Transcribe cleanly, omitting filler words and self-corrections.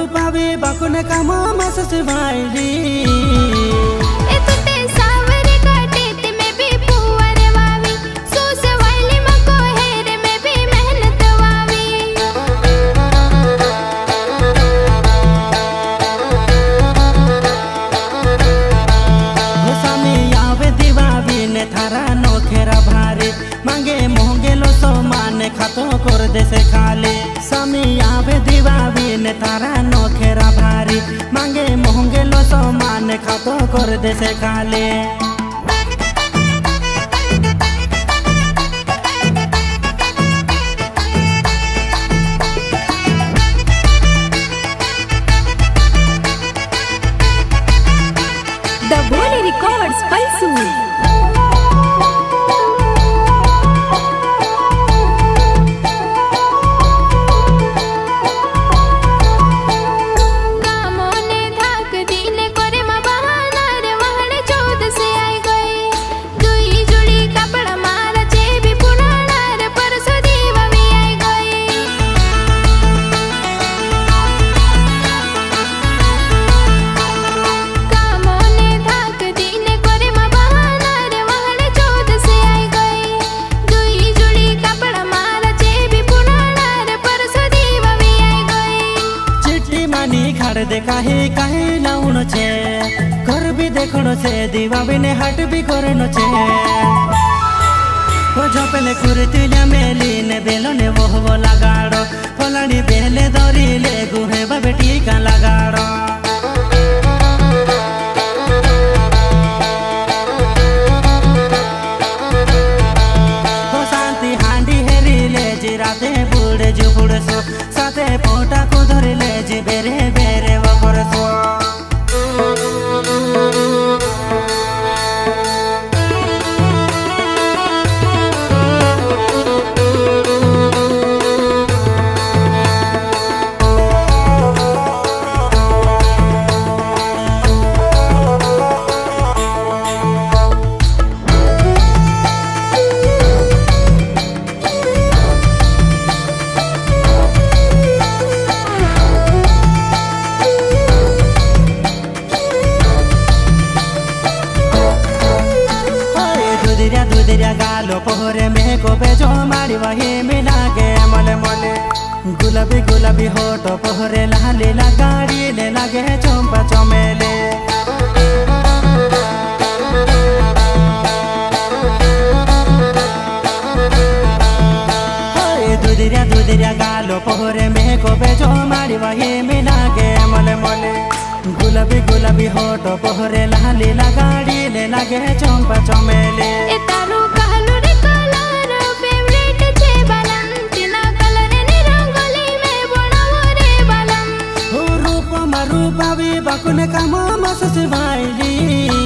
रूपावी बाकुने काम मसस भाईली खातो कर दे से खाली स्वामी आवे दीवावी ने तारा नोखेरा भारी मांगे मोहंगे लो सो मान खातो कर दे से खाली द बोली रिकॉर्ड्स पैसूर दे काहे काहे लाउनो छे घर भी देखनो छे दीवा बिने हट भी करनो छे ओ झोपले कुर्तिला मेली ने बेलो ने वो लगाड़ो फलानी बेले दौरी ले गुहे बाबे टीका लगाड़ो ओ शांति हांडी हेरी ले जिराते बुड़े जो बुड़सो साथे पोटा को धरे ले जी बेरे गालो पोहरे में को बेजो मारी वही मिला के मले मले गुलाबी गुलाबी होटो पोहरे लाली गाड़ी ले लगे चंपा चमेले दुधिया गालो पोहरे में को बेजो मारी वही मिला के मले मले गुलाबी गुलाबी होटो पोहरे लाली गाड़ी ले लगे चंपा चमेले रूपावी बाकुने काम मसस भाईली